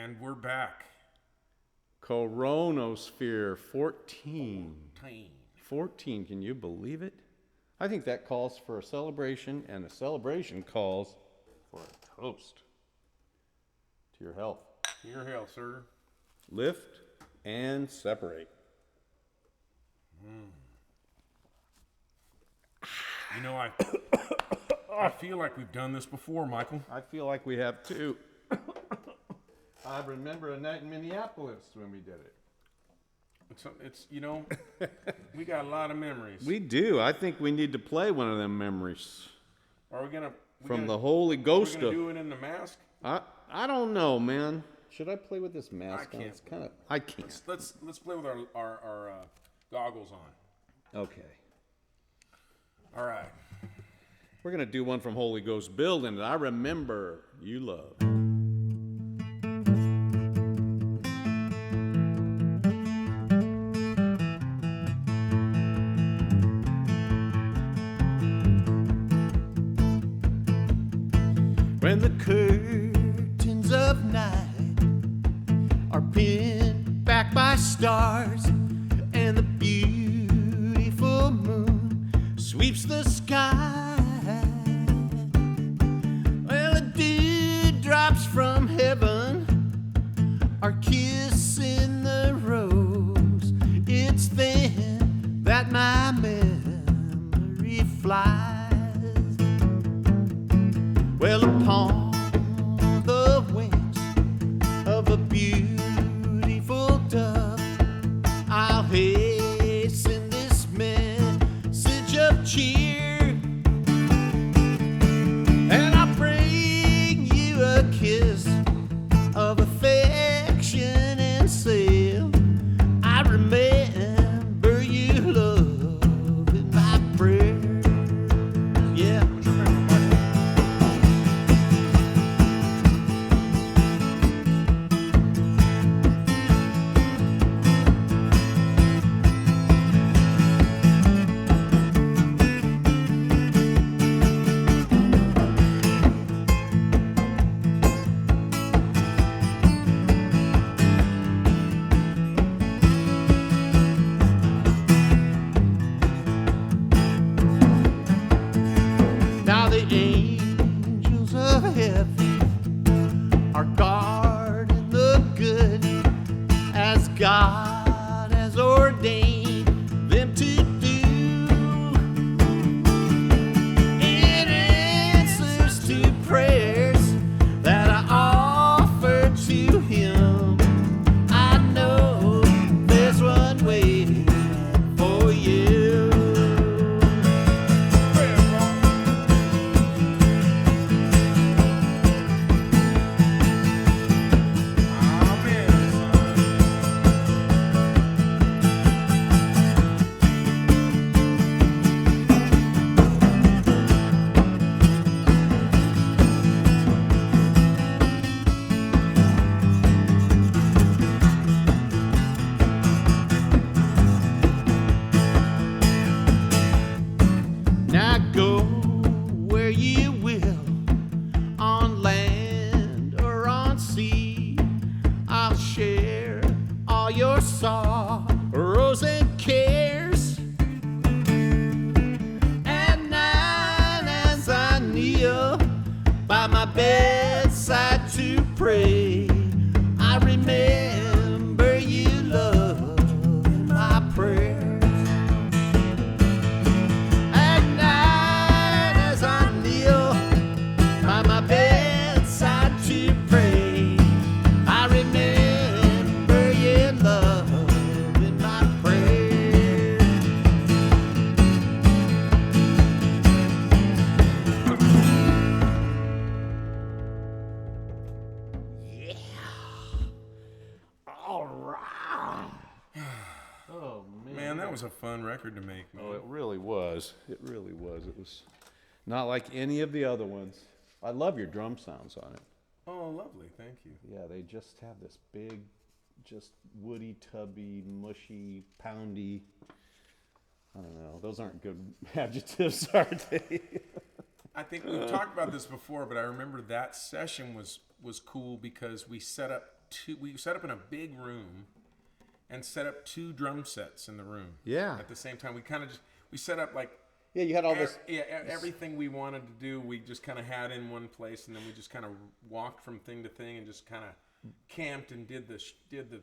And we're back. CoRoenosphere 14. 14, can you believe it? I think that calls for a celebration, and a celebration calls for a toast. To your health. To your health, sir. Lift and separate. You know, I feel like we've done this before, Michael. I feel like we have too. I remember a night in Minneapolis when we did it. It's you know, we got a lot of memories. We do. I think we need to play one of them memories. Are we gonna from the Holy Ghost? Are we gonna do it in the mask? I don't know, man. Should I play with this mask on? It's kind of. I can't. Let's play with our goggles on. Okay. All right. We're gonna do one from Holy Ghost Building that I remember you love. When the curtains of night are pinned back by stars and the beautiful moon sweeps the sky, well, the dew drops from heaven are kissing the rose. It's then that my memory flies. Well, upon the wings of a beautiful dove, I'll hasten this message of cheer, and I'll bring you a kiss of affection and say, I remember you, love, in my prayer. Yeah. Now the angels of heaven are guarding the good as God has ordained them to do. In answers to prayers that I offer to Him, I know there's one waiting for you. Now go where you will, on land or on sea. I'll share all your sorrows and cares. At night as I kneel by my bedside to pray, I remember you, love, in my prayers. Man, that was a fun record to make, man. Oh, it really was. It really was. It was not like any of the other ones. I love your drum sounds on it. Oh, lovely. Thank you. Yeah, they just have this big, just woody, tubby, mushy, poundy. I don't know. Those aren't good adjectives, are they? I think we've talked about this before, but I remember that session was cool because we set up we set up in a big room and set up 2 drum sets in the room. Yeah. At the same time, we set up like Yeah, you had all this. everything we wanted to do. We just kind of had in one place, and then we just kind of walked from thing to thing and just kind of camped and did the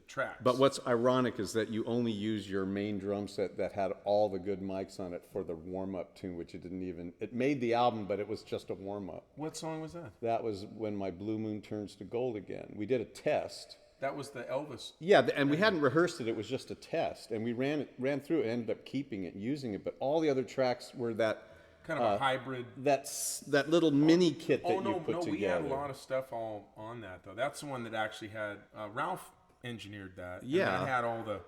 tracks. But what's ironic is that you only used your main drum set that had all the good mics on it for the warm-up tune, which it made the album, but it was just a warm-up. What song was that? That was When My Blue Moon Turns to Gold Again. We did a test. That was the Elvis. Yeah, and we hadn't rehearsed it. It was just a test, and we ran through it, ended up keeping it and using it. But all the other tracks were that kind of a hybrid. That little mini kit that you put together. We had a lot of stuff all on that though. That's the one that actually had Ralph enginered that. Yeah, and that had all the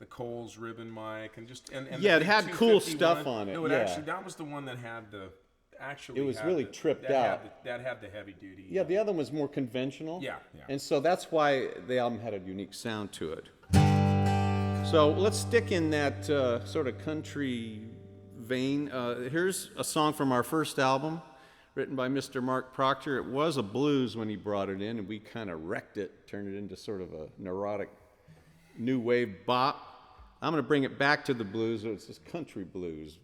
Coles ribbon mic and just and yeah, it had cool stuff on it. No, yeah. that was the one that had the. Actually, it was really tripped out. That had the heavy duty. Yeah, the other one was more conventional. Yeah. And so that's why the album had a unique sound to it. So let's stick in that sort of country vein. Here's a song from our first album, written by Mr. Mark Proctor. It was a blues when he brought it in, and we kind of wrecked it, turned it into sort of a neurotic new wave bop. I'm going to bring it back to the blues. It's this country blues.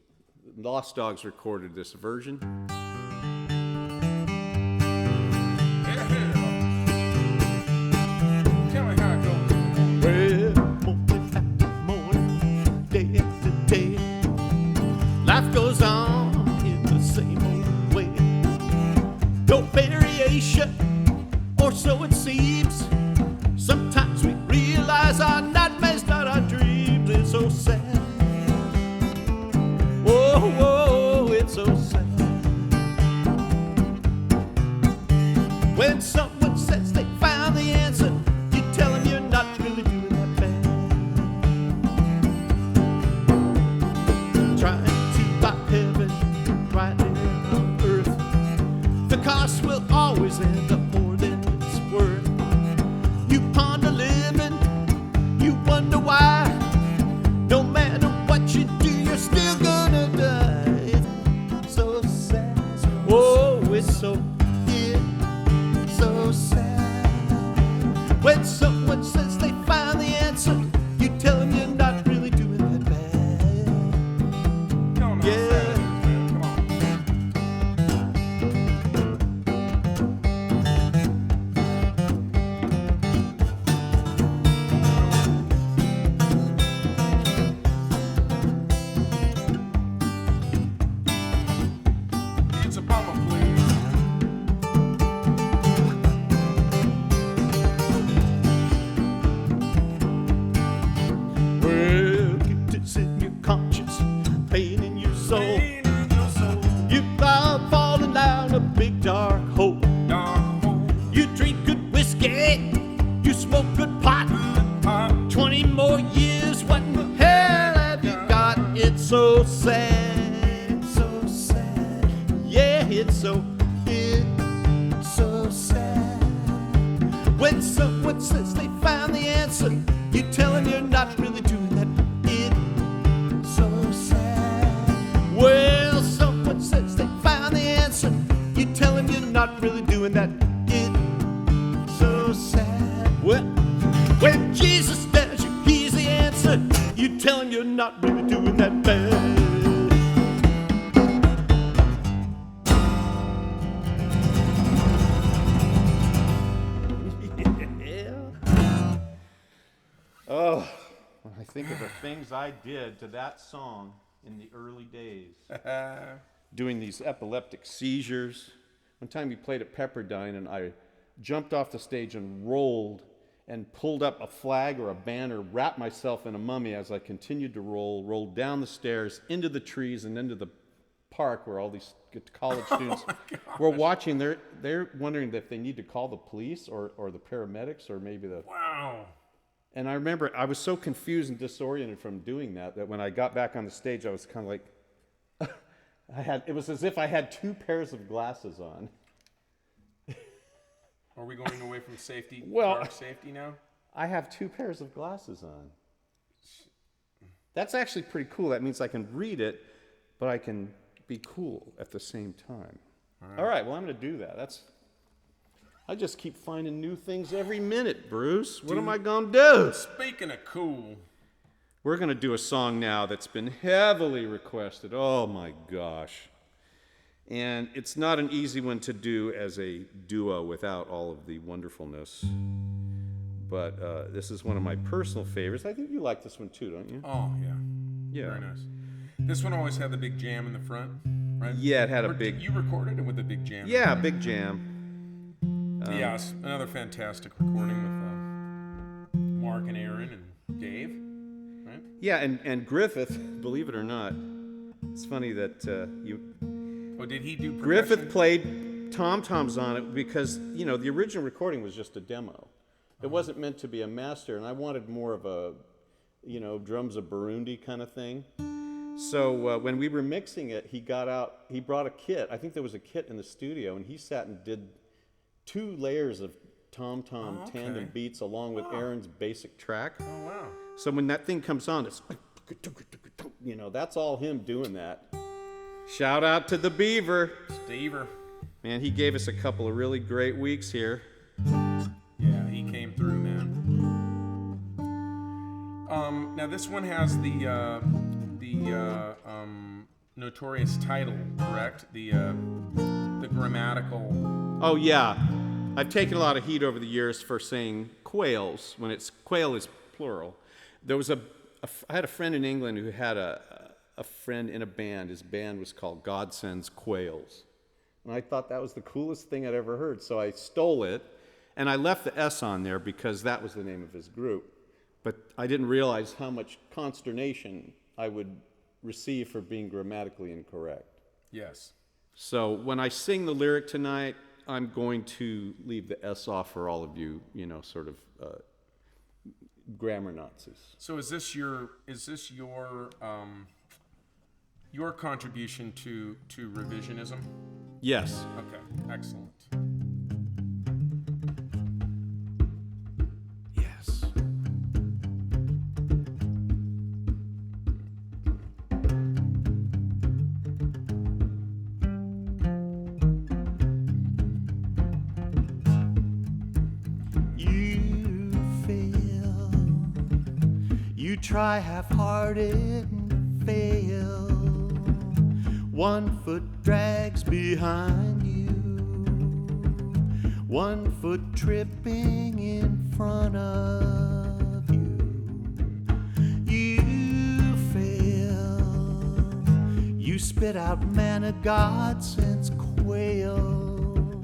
Lost Dogs recorded this version. Tell me how it goes. Well, morning after morning, day after day, life goes on in the same old way. No variation, or so it seems. Sometimes we realize our nightmares, not our dreams. It's so sad. Oh, it's so sad. When someone says they found the answer, you tell them you're not really doing that bad. Trying to buy heaven right here on earth, the cost will always end up more than it's worth. You ponder living, you wonder why. No matter what you do, you're still gonna die. It's so sad. Oh, it's so sad. When someone says they found the answer, you tell them you're not really doing that bad. Come on, Yeah. Come on. It's a bummer, please. Well, it's in your conscience, pain in your soul. Pain in your soul. You are falling down a big dark hole. Dark hole. You drink good whiskey, you smoke good pot. 20 more years, what in the hell have you got? It's so sad, so sad. Yeah, it's so sad. When someone says they found the answer, you tell them you're not really doing that. It's so sad. Well, someone says they found the answer, you tell them you're not really doing that. It's so sad. Well, when Jesus tells you he's the answer, you tell him you're not really doing that bad. Yeah. Oh, when I think of the things I did to that song in the early days, doing these epileptic seizures. One time we played at Pepperdine, and I jumped off the stage and rolled and pulled up a flag or a banner, wrapped myself in a mummy as I continued to rolled down the stairs, into the trees, and into the park where all these college students were watching. They're wondering if they need to call the police or the paramedics or maybe the... Wow. And I remember I was so confused and disoriented from doing that when I got back on the stage, I was kind of like... it was as if I had 2 pairs of glasses on. Are we going away from safety? Well, dark safety now? I have 2 pairs of glasses on. That's actually pretty cool. That means I can read it, but I can be cool at the same time. All right, well, I'm going to do that. I just keep finding new things every minute, Bruce. What am I going to do? Speaking of cool. We're going to do a song now that's been heavily requested. Oh, my gosh. And it's not an easy one to do as a duo without all of the wonderfulness. But this is one of my personal favorites. I think you like this one too, don't you? Oh, yeah. Yeah. Very nice. This one always had the big jam in the front, right? Yeah, it had a big... You recorded it with the big jam. Yeah, big jam. Yes, another fantastic recording with Mark and Aaron and Dave, right? Yeah, and Griffith, believe it or not, it's funny that you... Oh, did he do percussion? Griffith played tom-toms on it because, you know, the original recording was just a demo. It wasn't meant to be a master, and I wanted more of a, you know, drums of Burundi kind of thing. So when we were mixing it, he brought a kit. I think there was a kit in the studio, and he sat and did 2 layers of tom-tom tandem beats along with Aaron's basic track. Oh, wow. So when that thing comes on, it's, you know, that's all him doing that. Shout out to the Beaver. Stever. Man, he gave us a couple of really great weeks here. Yeah, he came through, man. Now this one has the notorious title, correct? The grammatical. Oh yeah, I've taken a lot of heat over the years for saying quails when quail is plural. There was I had a friend in England who had a friend in a band. His band was called God Sends Quails, and I thought that was the coolest thing I'd ever heard. So I stole it, and I left the S on there because that was the name of his group. But I didn't realize how much consternation I would receive for being grammatically incorrect. Yes. So when I sing the lyric tonight, I'm going to leave the S off for all of you, you know, sort of grammar Nazis. So is this your contribution to revisionism? Yes. Okay, excellent. Yes. You fail. You try half-hearted and fail. 1 foot drags behind you. 1 foot tripping in front of you. You fail. You spit out manna God since quail.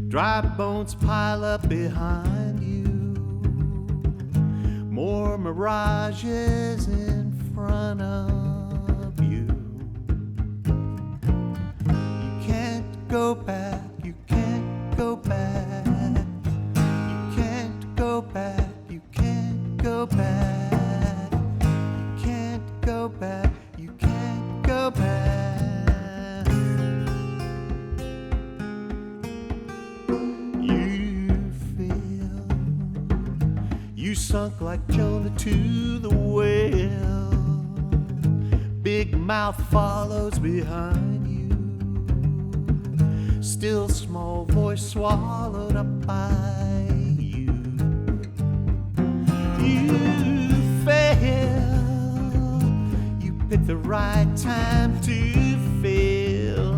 Dry bones pile up behind you. More mirages in front of you. You can't go back. You can't go back. You can't go back. You can't go back. You can't go back. You can't go back. You fail. You sunk like Jonah to the whale. Big mouth follows behind you. Still small voice swallowed up by you. You fail. You picked the right time to fail.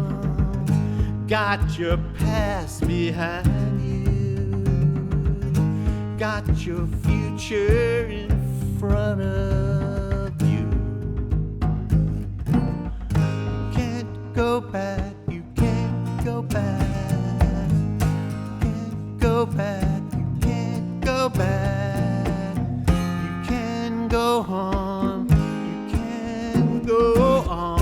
Got your past behind you. Got your future in front of you. You can't go back. You can't go back. You can't go back. You can't go back. You can go on. You can go on.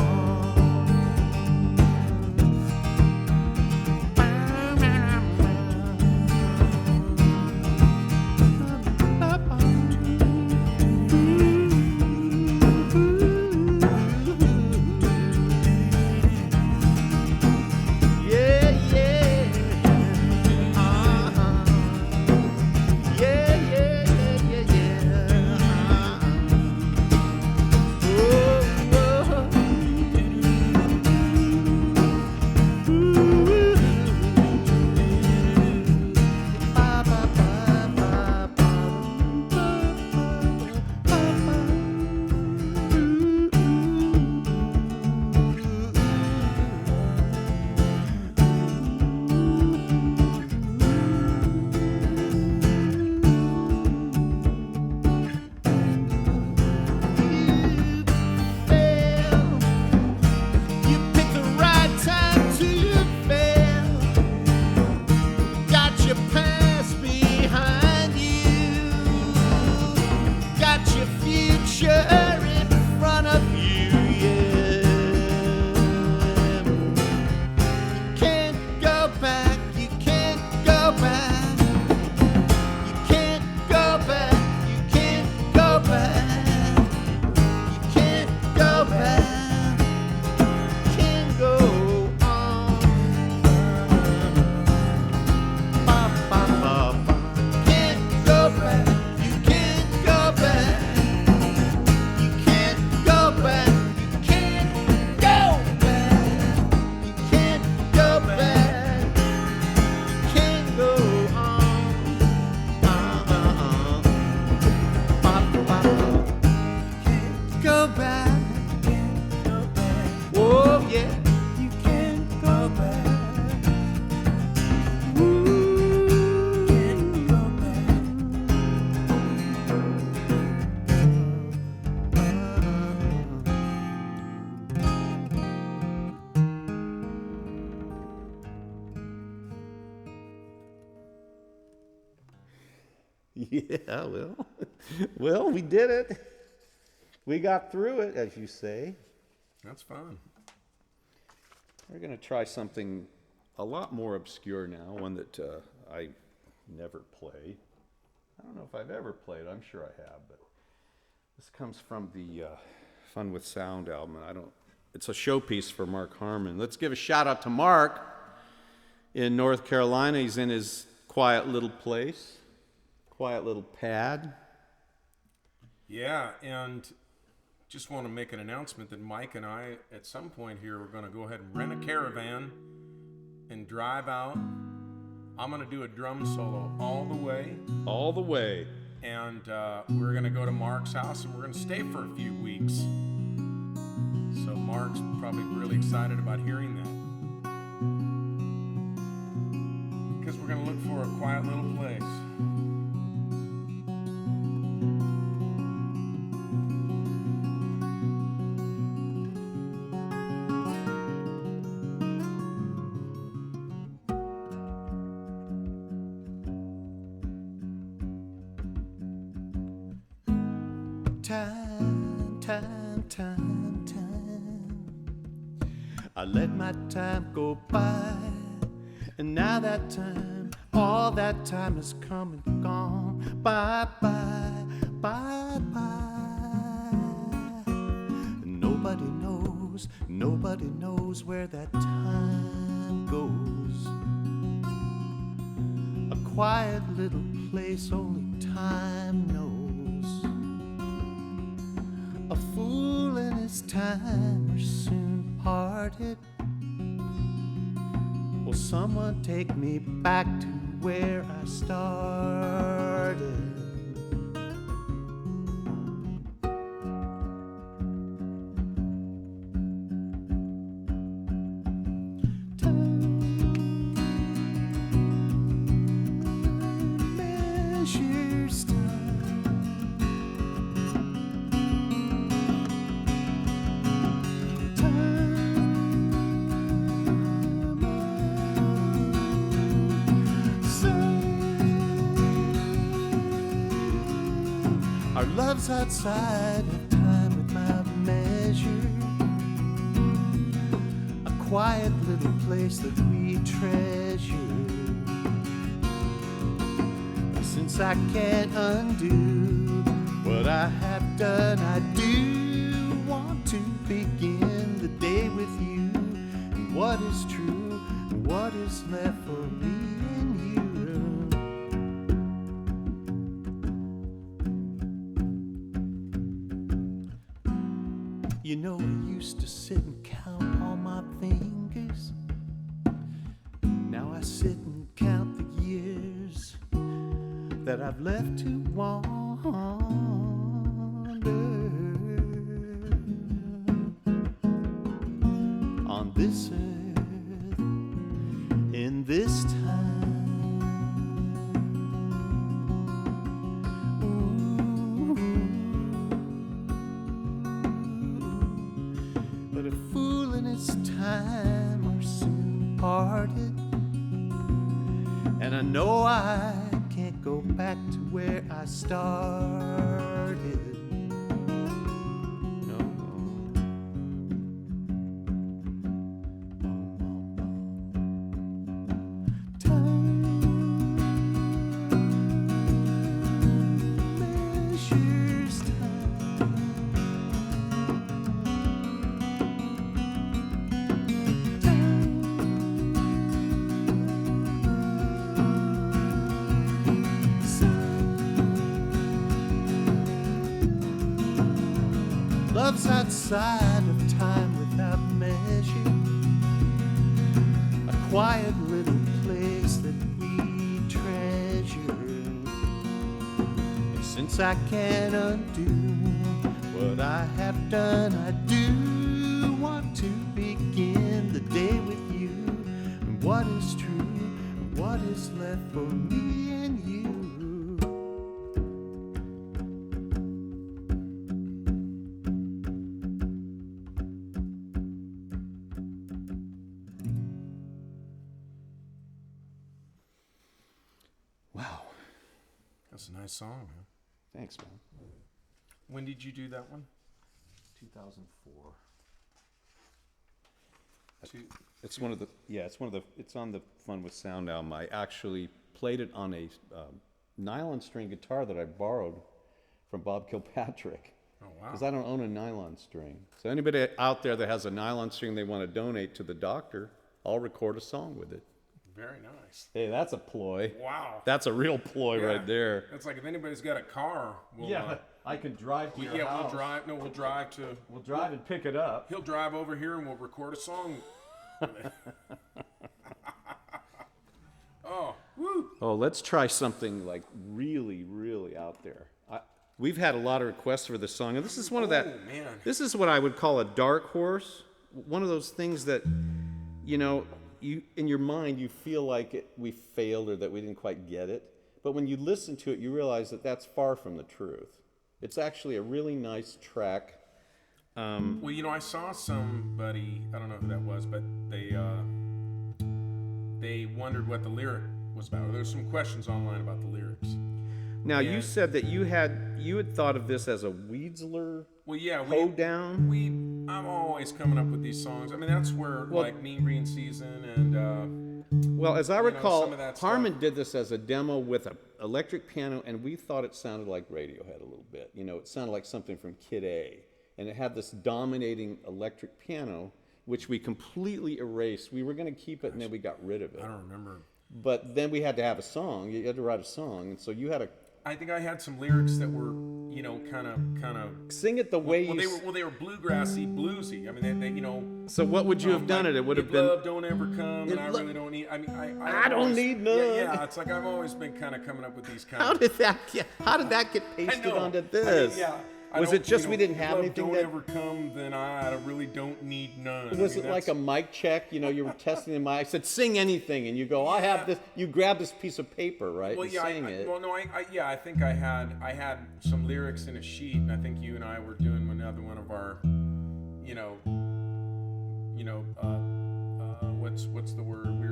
Yeah, well, we did it. We got through it, as you say. That's fun. We're going to try something a lot more obscure now, one that I never play. I don't know if I've ever played. I'm sure I have, but this comes from the Fun with Sound album. It's a showpiece for Mark Harmon. Let's give a shout out to Mark in North Carolina. He's in his quiet little place, quiet little pad. Yeah, and just want to make an announcement that Mike and I, at some point here, we're going to go ahead and rent a caravan and drive out. I'm going to do a drum solo all the way. All the way. And we're going to go to Mark's house, and we're going to stay for a few weeks. So Mark's probably really excited about hearing that. Because we're going to look for a quiet little place. Time. I let my time go by, and now that time, all that time has come and gone. Bye bye, bye bye. Nobody knows where that time goes. A quiet little place only time knows. A fool and his time are soon parted. Will someone take me back to where I started? Time measures time. Our love's outside of time without measure. A quiet little place that we treasure. Since I can't undo what I have done, I do want to begin the day with you. And what is true, and what is left for me and you. You know, I used to sit and count all my fingers. Now I sit and count the years that I've left to wander. On this earth, in this time. But a fool and his time are soon parted. And I know I can't go back to where I started. No. Time measures time. Love's outside of time without measure. A quiet little place that we treasure. And since I can't undo what I have done, I do want to begin the day with you. And what is true, and what is left for me and you. It's a nice song, man. Thanks, man. When did you do that one? 2004. Two, It's one of the, it's on the Fun with Sound album. I actually played it on a nylon string guitar that I borrowed from Bob Kilpatrick. oh, wow. Because I don't own a nylon string. So anybody out there that has a nylon string they want to donate to the doctor, I'll record a song with it. Very nice. Hey, that's a ploy. Wow. That's a real ploy Yeah. right there. It's like if anybody's got a car, we'll, I could drive to your we'll house. drive. No, we'll drive to. We'll drive and pick it up. He'll drive over here and we'll record a song. Oh, woo! Oh, let's try something like really, really out there. We've had a lot of requests for this song, and this is one of that. Oh, man. This is what I would call a dark horse. One of those things that, you know, you in your mind you feel like we failed or that we didn't quite get it, but when you listen to it, you realize that that's far from the truth. It's actually a really nice track. Well, you know, I saw somebody, I don't know who that was, but they wondered what the lyric was about. There were some questions online about the lyrics. Now, Yeah. you said that you had thought of this as a Weedsler Well, yeah, hoedown. I'm always coming up with these songs. I mean, that's where, like, Mean Green Season and, Well, as I know, recall, some of that Harmon did this as a demo with an electric piano, and we thought it sounded like Radiohead a little bit. You know, it sounded like something from Kid A. And it had this dominating electric piano, which we completely erased. We were going to keep it, and then we got rid of it. I don't remember. But then we had to have a song. You had to write a song, and so you had to I think I had some lyrics that were, you know, kind of. sing it the way Well, you. they were bluegrassy, bluesy. I mean, they you know. So what would you have done like, it? It would have Your been. love don't ever come, and I Lo- really don't need. I mean, I don't need none. Yeah, it's like I've always been kind of coming up with these kind How of. did that get pasted know. onto I mean, this? yeah. I Was don't- it just you know, we didn't your have love anything don't that? ever come, then I really don't need none. Was I mean, it like a mic check? You know, you were testing the mic. I said, sing anything, and you go, I have this. You grab this piece of paper, right? Well, and yeah, sang it. I think I had some lyrics in a sheet, and I think you and I were doing another one of our, what's the word? We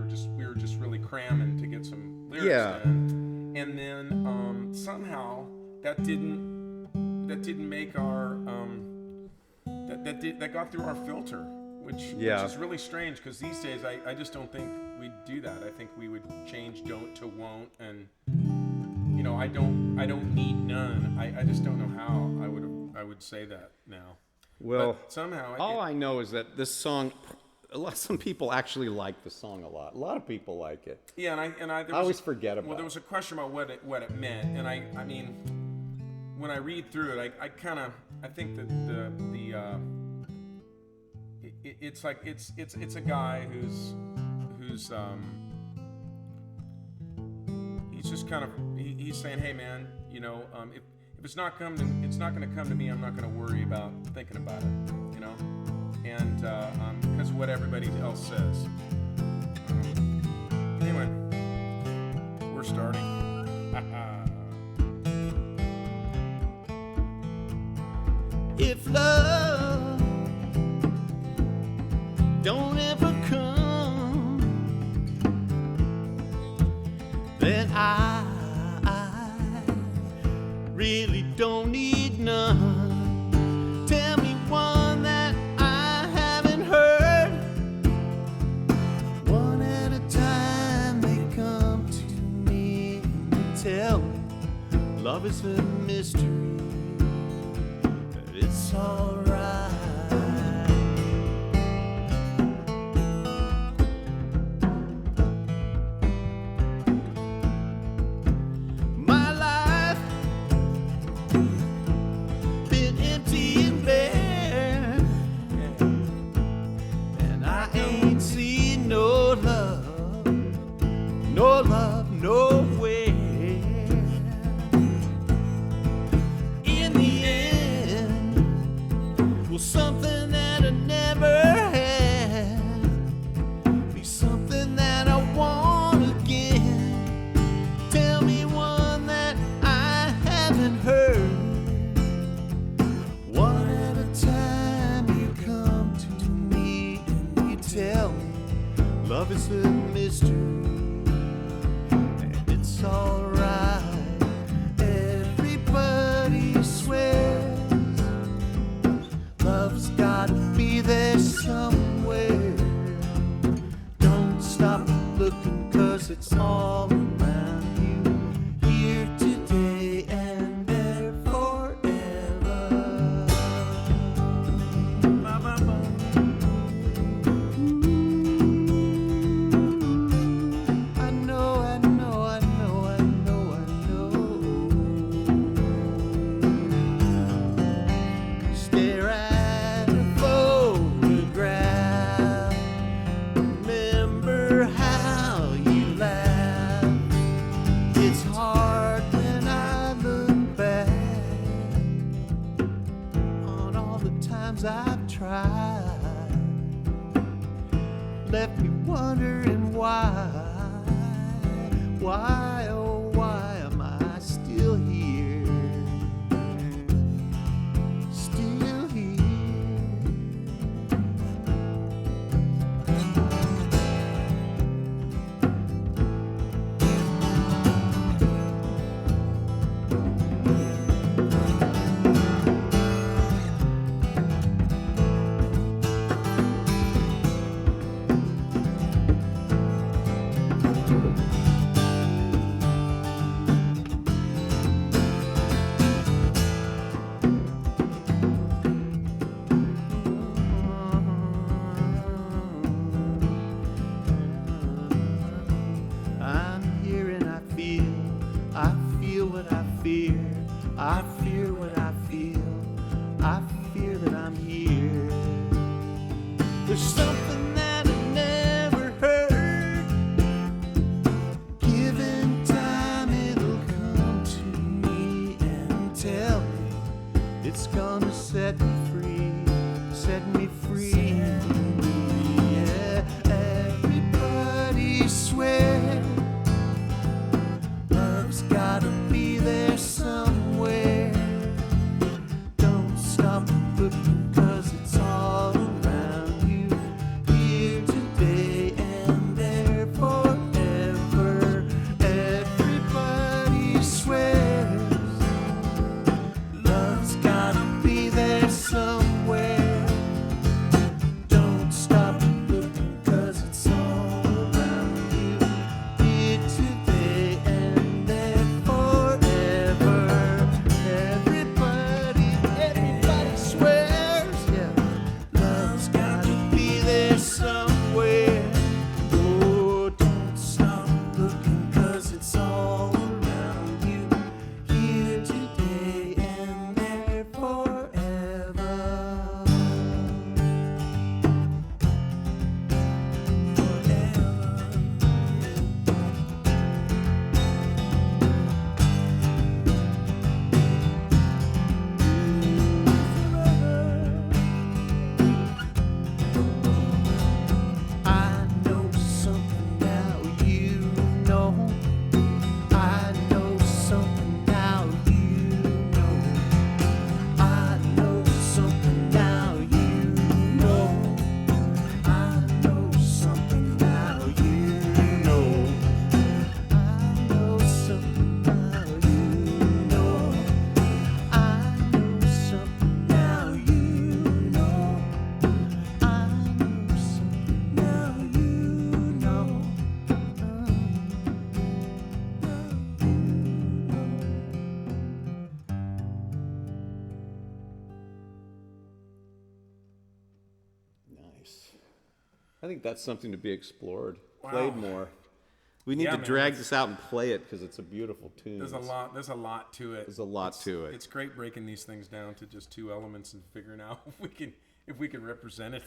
were just really cramming to get some lyrics Yeah. in, and then somehow that didn't make our that got through our filter, which is really strange because these days I just don't think we'd do that. I think we would change don't to won't, and I don't need none. I just don't know how I would say that now. Well, but somehow all I know is that this song, some people actually like the song a lot. A lot of people like it. Yeah, and I always forget about it. Well, there was a question about what it meant, and I mean, when I read through it, I think that it's like it's a guy who's he's just kind of he's saying, hey man, if it's not going to come to me, I'm not going to worry about thinking about it, and because of what everybody else says. Anyway, we're starting. If love don't ever come, then I really don't need none. Tell me one that I haven't heard. One at a time they come to me and tell me love is a mystery. It's alright. My life been empty and bare, and I ain't seen no love nowhere. In the end, will something that I never had be something that I want again? Tell me one that I haven't heard. One at a time you come to me and you tell me love is a mystery and it's alright. left me wondering why, oh why am I still here? Still here. I'm here and I feel what I fear. I fear what I feel. I fear that I'm here. There's something that I never heard. Given time, it'll come to me and tell me it's gonna set me free, set me free. Yeah, everybody swears love's gotta be there somewhere. Don't stop looking, 'cause it's all around you, here today and there forever. Everybody swears love's gotta be there somewhere. Don't stop looking, 'cause it's all around you, here today and there forever. Everybody swears, yeah, love's gotta be there somewhere. Oh, don't stop looking, 'cause it's all around you, here today and there forever. I know something now, you know. I know something now, you know. I know something now, you know. I know something now, you know. I know something now, you know. I know something now, you know. I know something now, you know. Nice. I think that's something to be explored, Wow. played more. We need Yeah, to man, drag it's- this out and play it because it's a beautiful tune. There's a lot to it. There's a lot to it. It's great breaking these things down to just two elements and figuring out if we can represent it.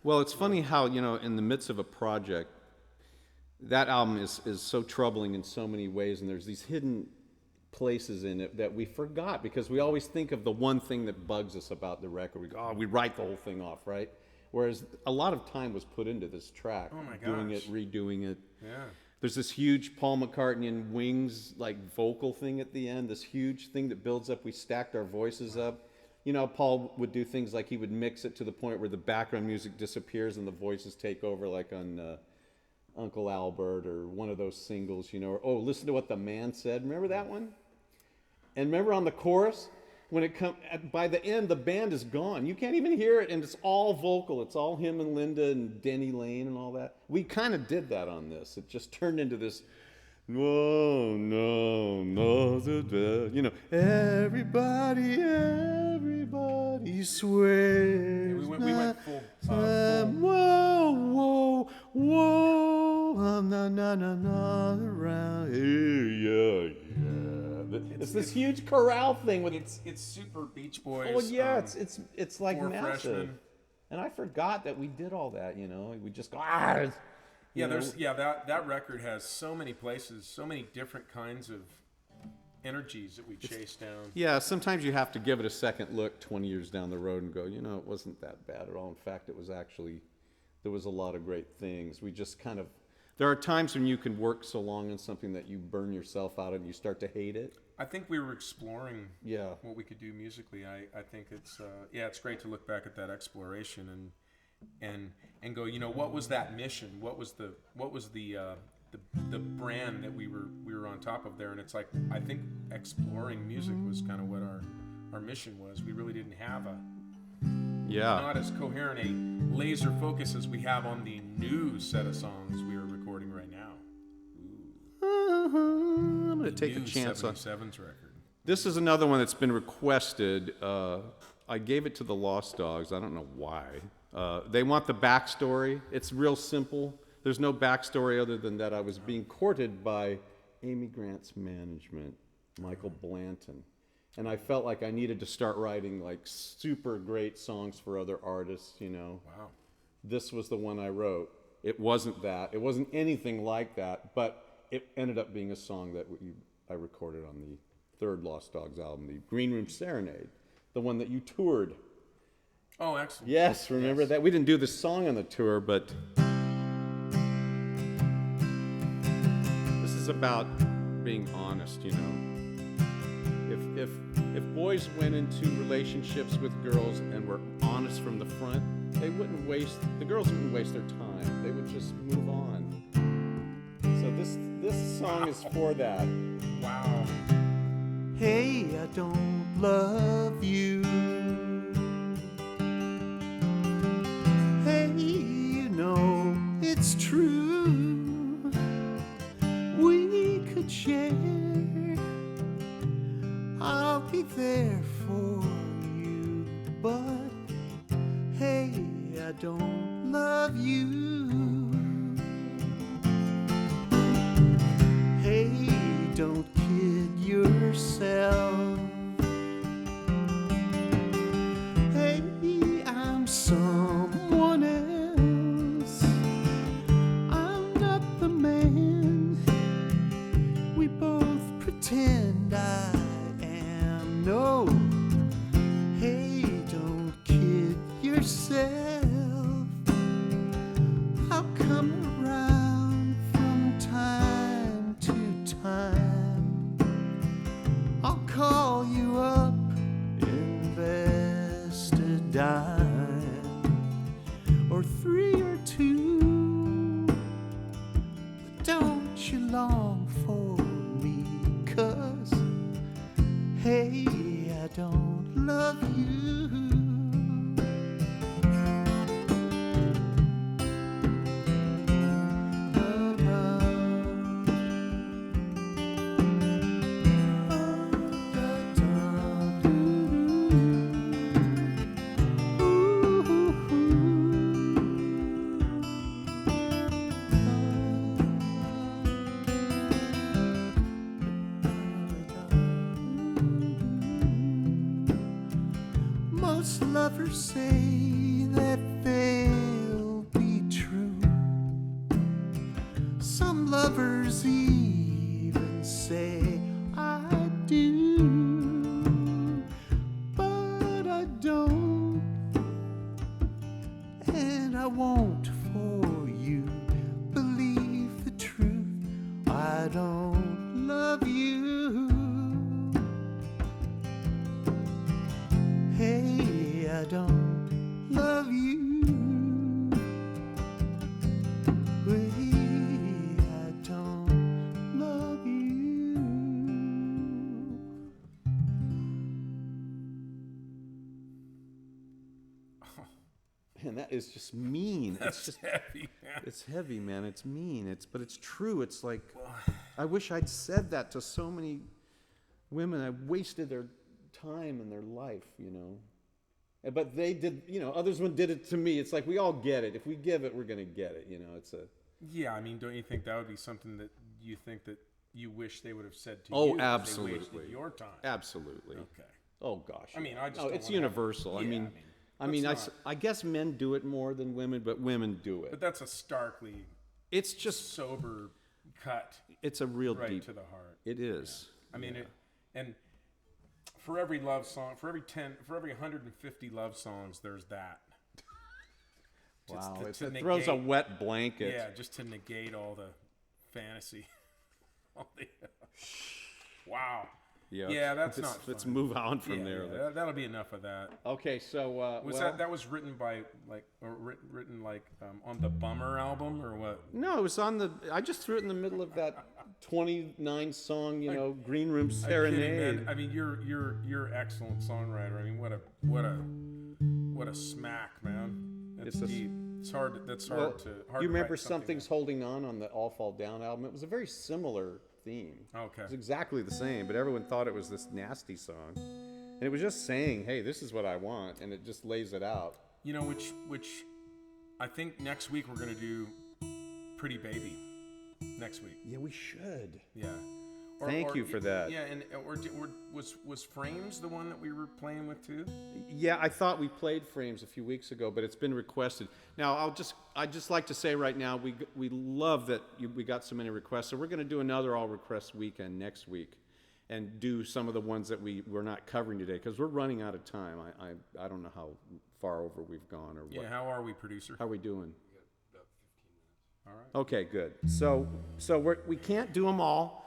Well, it's funny how, in the midst of a project, that album is so troubling in so many ways, and there's these hidden places in it that we forgot because we always think of the one thing that bugs us about the record. We go, oh, we write the whole thing off, right? Whereas a lot of time was put into this track. Oh my doing it, gosh. redoing it. Yeah. There's this huge Paul McCartney and Wings vocal thing at the end, this huge thing that builds up. We stacked our voices up. Paul would do things like he would mix it to the point where the background music disappears and the voices take over, like on Uncle Albert or one of those singles, or, oh, listen to what the man said. Remember that one? And remember on the chorus, when it by the end, the band is gone. You can't even hear it, and it's all vocal. It's all him and Linda and Denny Lane and all that. We kind of did that on this. It just turned into this, no, everybody swears. We went full. Whoa, I'm not around here, yeah. It's this huge chorale thing with It's super Beach Boys. Oh yeah, it's like Four massive. Freshmen. And I forgot that we did all that. We just go that record has so many places, so many different kinds of energies that we chase down. Yeah, sometimes you have to give it a second look 20 years down the road and go, it wasn't that bad at all. In fact, it was actually there was a lot of great things. We just kind of, there are times when you can work so long on something that you burn yourself out and you start to hate it. I think we were exploring Yeah. what we could do musically. I think it's it's great to look back at that exploration and go, what was that mission? What was the brand that we were on top of there? And it's like, I think exploring music was kind of what our mission was. We really didn't have not as coherent a laser focus as we have on the new set of songs we are recording right now. I'm going to take a New chance on 77's record. This is another one that's been requested. I gave it to the Lost Dogs. I don't know why. They want the backstory. It's real simple. There's no backstory other than that I was being courted by Amy Grant's management, Michael Blanton. And I felt like I needed to start writing like super great songs for other artists, Wow. This was the one I wrote. It wasn't that. It wasn't anything like that, but it ended up being a song that I recorded on the third Lost Dogs album, the Green Room Serenade, the one that you toured. Oh, excellent. Yes, remember that? We didn't do the song on the tour, but this is about being honest, If boys went into relationships with girls and were honest from the front, the girls wouldn't waste their time. They would just move on. So this song is for that. Wow. Hey, I don't love you. Hey, it's true. We could share. I'll be there for you, but hey, I don't love you. Hey, don't kid yourself. Hey, I'm someone else. I'm not the man we both pretend I am. No. Hey, don't kid yourself. I'll come around from time to time. I'll call you up, invest a dime or three or two. But don't you long for me, 'cause hey, I don't love you. Most lovers say that they'll be true. Some lovers even say I do, but I don't, and I won't for you. Believe the truth, I don't love you. Hey, I don't love you. Hey, I don't love you. Man, that is just mean. That's It's just heavy, man. It's heavy, man. It's mean. But it's true. It's like, I wish I'd said that to so many women. I wasted their time and their life, But they did, others did it to me. It's like, we all get it. If we give it, we're going to get it, It's a... Yeah, I mean, don't you think that would be something that you think that you wish they would have said to you? Oh, as absolutely. They wasted your time. Absolutely. Okay. Oh, gosh. I mean, I just Oh, don't it's wanna universal. have- yeah, I mean, let's not. I guess men do it more than women, but women do But it. that's a starkly It's just, sober cut it's a real right deep... to the heart. It is. I mean, and for every love song, for every 150 love songs, there's that. Wow, it to throws a negate- wet blanket. Yeah, just to negate all the fantasy. Wow. Yeah, that's not Let's fun. move on from Yeah, there. yeah, that'll be enough of that. Okay, so Was well, that was written by written like on the Bummer album or what? no, it was on the. I just threw it in the middle of that 29 song, Green Room I'm kidding, Serenade. man. I mean, you're excellent songwriter. I mean, what a smack, man. That's It's a- deep. It's hard. That's Well, hard to. Hard you to remember write something Something's Holding On the All Fall Down album? It was a very similar theme. Okay. It was exactly the same, but everyone thought it was this nasty song. And it was just saying, hey, this is what I want, and it just lays it out. You know, which I think next week we're gonna do Pretty Baby. Next week. Yeah, we should. Yeah. Thank you for that. Yeah, and was Frames the one that we were playing with too? Yeah, I thought we played Frames a few weeks ago, but it's been requested. Now, I'd just like to say right now, we love that we got so many requests. So we're going to do another all request weekend next week, and do some of the ones that we're not covering today because we're running out of time. I don't know how far over we've gone or what. Yeah. How are we, producer? How are we doing? About 15 minutes. All right. Okay, good. So we can't do them all,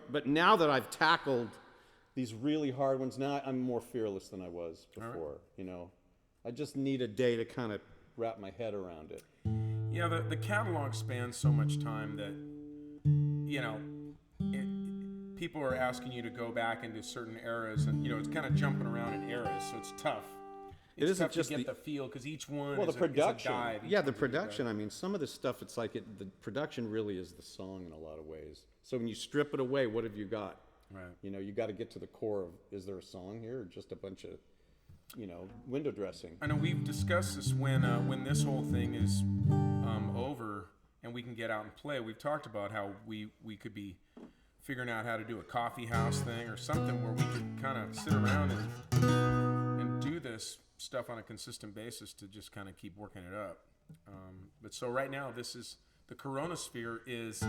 but now that I've tackled these really hard ones, now I'm more fearless than I was before. I just need a day to kind of wrap my head around it. Yeah, the catalog spans so much time that, people are asking you to go back into certain eras, and it's kind of jumping around in eras, so it's tough. It's isn't tough just to get the- the feel because each one Well, is the production. a dive. Each Yeah, the one's a dive. production. I mean, some of the stuff, it's like the production really is the song in a lot of ways. So when you strip it away, what have you got? Right. You got to get to the core of, is there a song here or just a bunch of, window dressing? I know we've discussed this when this whole thing is over and we can get out and play. We've talked about how we could be figuring out how to do a coffee house thing or something where we could kind of sit around and do this stuff on a consistent basis to just kind of keep working it up. But so right now, this is the CoRoenosphere is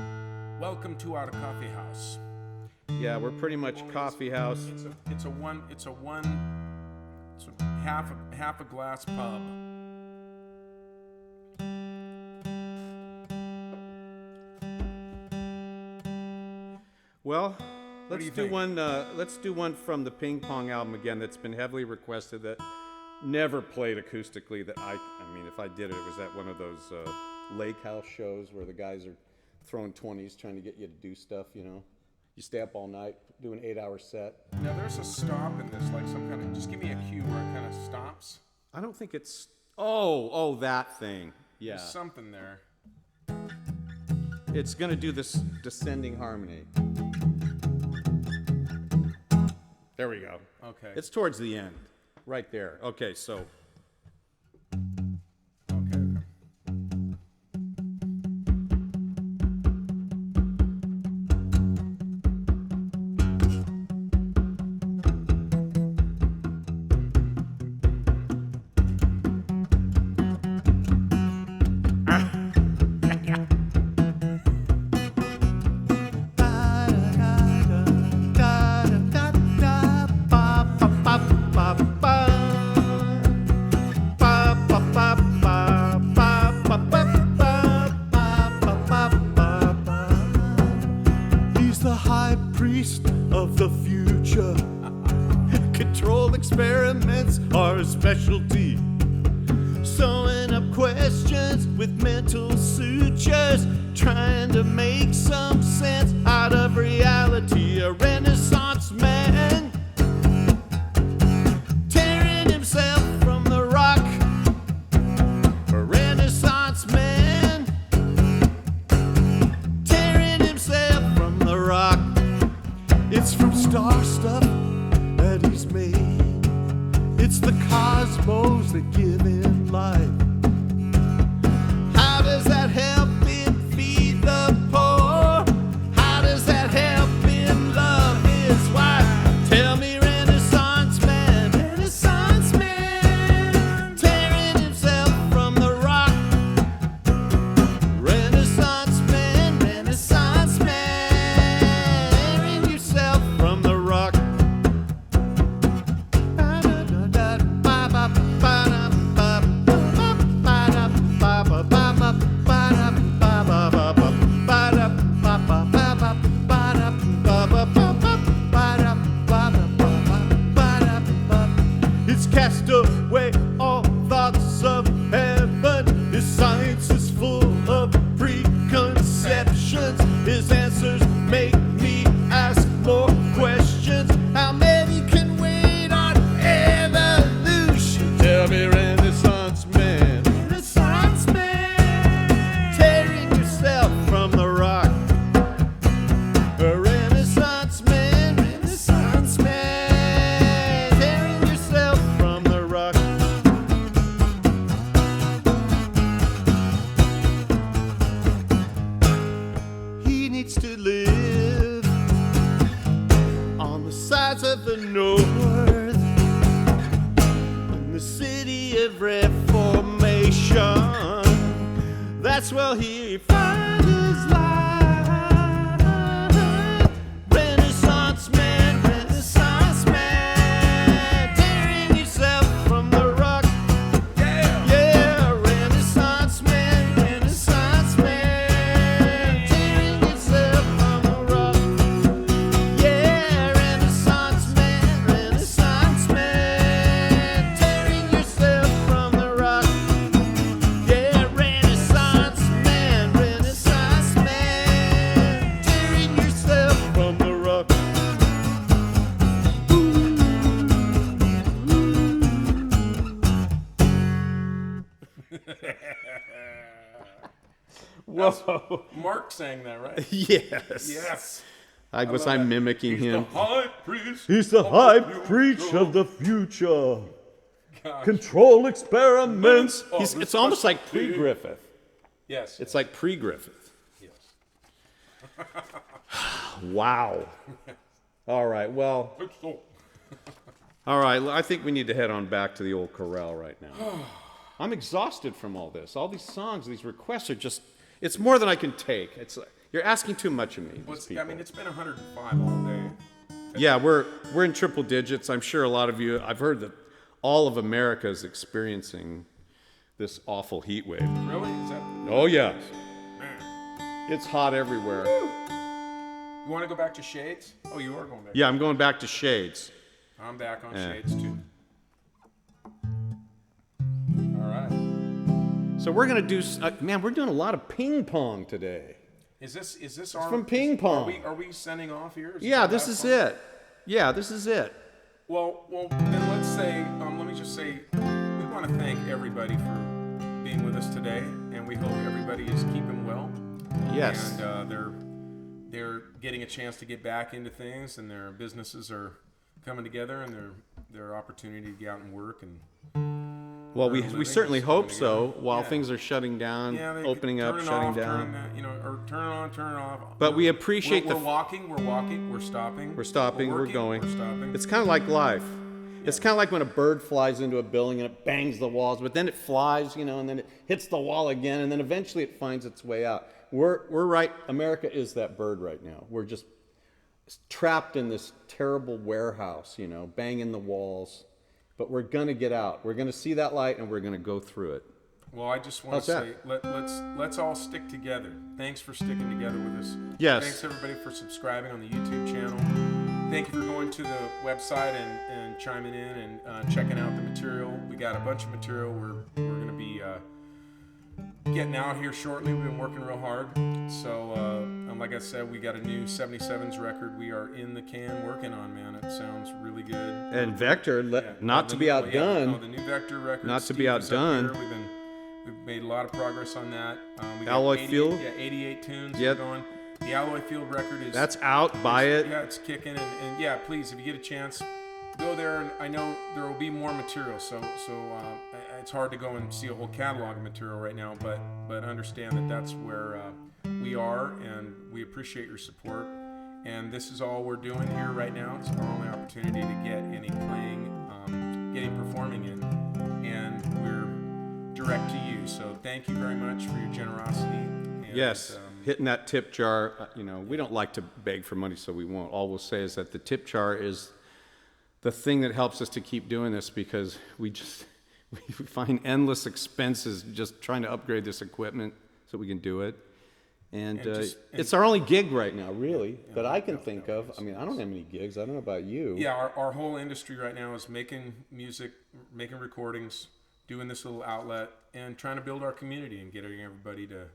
welcome to our coffee house. Yeah, we're pretty much coffee house. It's half a glass pub. Well, do let's you do think? one. Let's do one from the Ping Pong album again. That's been heavily requested. That never played acoustically. That I mean, if I did it, it was at one of those lake house shows where the guys are throwing 20s, trying to get you to do stuff. You stay up all night, do an 8-hour set. Now there's a stop in this, like some kind of. Just give me a cue where it kind of stops. I don't think it's. Oh, that thing. Yeah, There's something there. it's gonna do this descending harmony. There we go. Okay. It's towards the end, right there. Okay, so. Okay. He's the high priest of the future. Controlled experiments are his specialty. Sewing up questions with mental sutures, trying to make some sense out of reality. A Renaissance man, tearing himself from the rock. A Renaissance man, tearing himself from the rock. It's from star stuff that he's made. It's the cosmos that give him life. How does that help him feed the poor? How does that help him love his wife? Tell me, Renaissance man, Renaissance man, tearing himself from the rock. Renaissance man, tearing yourself from the rock. That's where he found his life. Renaissance man, tearing yourself from the rock. Yeah, Renaissance man, tearing yourself from the rock. Yeah, Renaissance man, tearing yourself from the rock. Yeah, Renaissance man, tearing yourself from the rock. Whoa. Mark sang that, right? Yes. Yes. I was love that. mimicking He's him. the high priest. He's the of high future. preach of the future. Gosh. Control experiments. Of It's almost like respect. pre-Griffith. Yes. It's like pre-Griffith. Yes. Wow. All right, well, It's so- all right. I think we need to head on back to the old corral right now. I'm exhausted from all this. All these songs, these requests are just, it's more than I can take. It's you're asking too much of me. Well, these I people. mean, it's been 105 all day. Yeah, we're in triple digits. I'm sure a lot of you, I've heard that all of America is experiencing this awful heat wave. Really? Is that? Oh, yeah. Man. It's hot everywhere. You want to go back to Shades? Oh, you are going back. Yeah, I'm going back to shades. I'm back on Yeah. Shades too. All right. So we're going to do, man, we're doing a lot of ping pong today. Is this our from ping pong. Are we sending off here? Yeah, the this last is one? it. Yeah, this is it. Well, then let's say, let me just say, we want to thank everybody for being with us today, and we hope everybody is keeping well. Yes. And they're getting a chance to get back into things, and their businesses are coming together, and their opportunity to get out and work and Well, earn a we living certainly is hope coming so. together. While Yeah. things are shutting down, they opening up, turn it shutting off, down. or turn it on, turn it off. But we appreciate we're the- walking, we're stopping. We're stopping, we're working, going. We're stopping. It's kind of like life. It's kind of like when a bird flies into a building and it bangs the walls, but then it flies, and then it hits the wall again, and then eventually it finds its way out. We're right. America is that bird right now. We're just trapped in this terrible warehouse, banging the walls. But we're gonna get out. We're gonna see that light, and we're gonna go through it. Well, I just want How's to that? say, let's all stick together. Thanks for sticking together with us. Yes. Thanks everybody for subscribing on the YouTube channel. Thank you for going to the website and chiming in and checking out the material. We got a bunch of material we're going to be getting out here shortly. We've been working real hard. So, like I said, we got a new 77s record we are in the can working on, man. It sounds really good. And Vector, Yeah. not to be outdone. the new Vector record. Not to Steve be is up outdone. here. We've made a lot of progress on that. We got Alloy 88 Field? Yeah, 88 tunes Yep. going. The Alloy Field record is That's out. Buy it. Yeah, it's kicking, and yeah, please, if you get a chance, go there. And I know there will be more material, so it's hard to go and see a whole catalog of material right now, but understand that that's where we are, and we appreciate your support. And this is all we're doing here right now. It's our only opportunity to get any playing, getting performing in, and we're direct to you. So thank you very much for your generosity. And, Yes, hitting that tip jar. We don't like to beg for money, so we won't. All we'll say is that the tip jar is the thing that helps us to keep doing this, because we find endless expenses just trying to upgrade this equipment so we can do it. And it's our only gig right now, really, that I can think of. I mean, I don't have any gigs. I don't know about you. Yeah, our whole industry right now is making music, making recordings, doing this little outlet, and trying to build our community and getting everybody to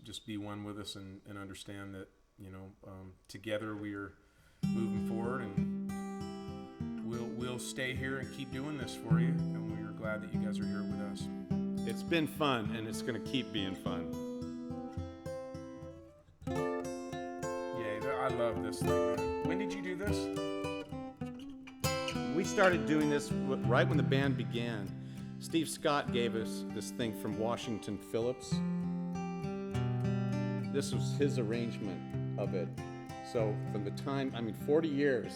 just be one with us and understand that together we are moving forward, and we'll stay here and keep doing this for you, and we're glad that you guys are here with us. It's been fun, and it's going to keep being fun. Yeah, I love this thing, man. When did you do this? We started doing this right when the band began. Steve Scott gave us this thing from Washington Phillips. This was his arrangement of it. So from the time, 40 years.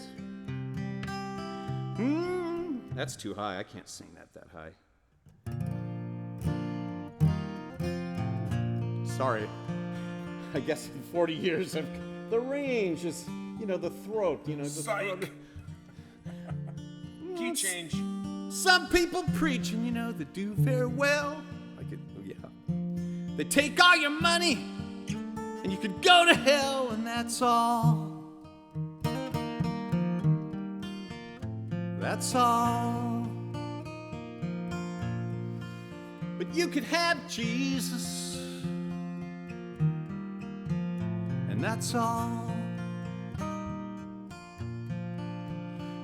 That's too high. I can't sing that high. sorry. I guess in 40 years of the range is, the throat, the Psych. throat. Key change. Some people preach and they do very well. They take all your money and you could go to hell, and that's all. That's all. But you could have Jesus, and that's all.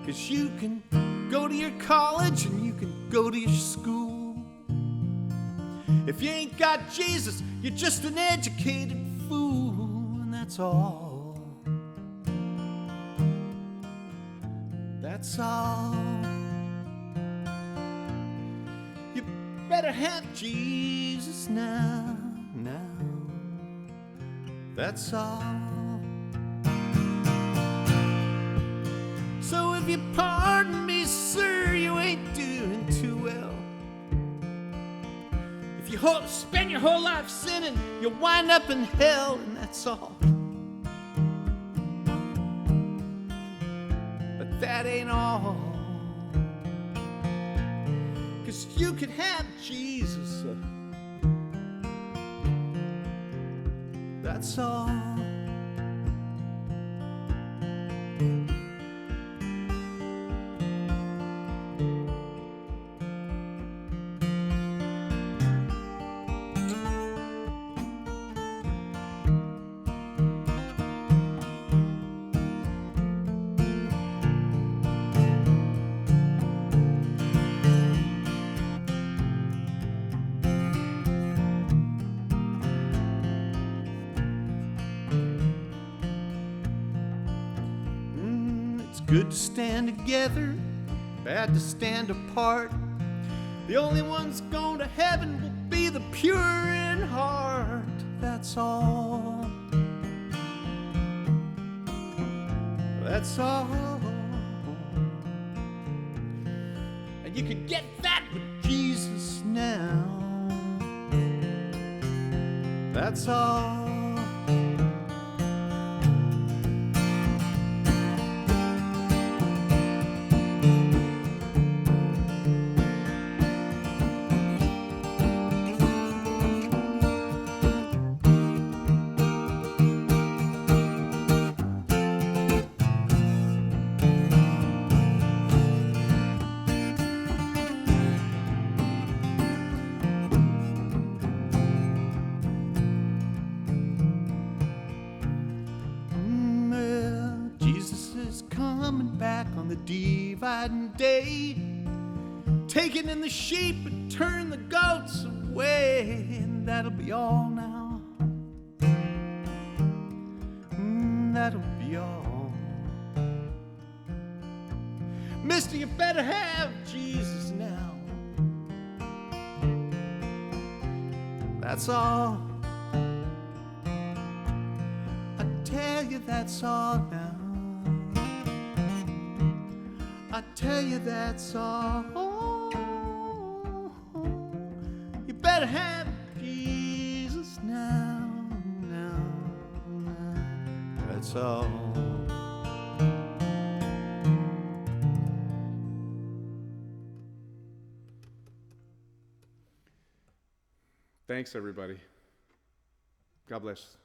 'Cause you can go to your college and you can go to your school. If you ain't got Jesus, you're just an educated fool, and that's all. That's all. You better have Jesus now. That's all. So if you pardon me, sir, you ain't doing too well. If you spend your whole life sinning, you'll wind up in hell, and that's all. But that ain't all. 'Cause you could have Jesus. That's all. Good to stand together, bad to stand apart. The only ones going to heaven will be the pure in heart. That's all. That's all. And you can get that with Jesus now. That's all. The dividing day, taking in the sheep and turn the goats away, and that'll be all now. That'll be all. Mister, you better have Jesus now. That's all. I tell you, that's all now. I tell you, that's all. You better have Jesus now. That's all. Thanks, everybody. God bless.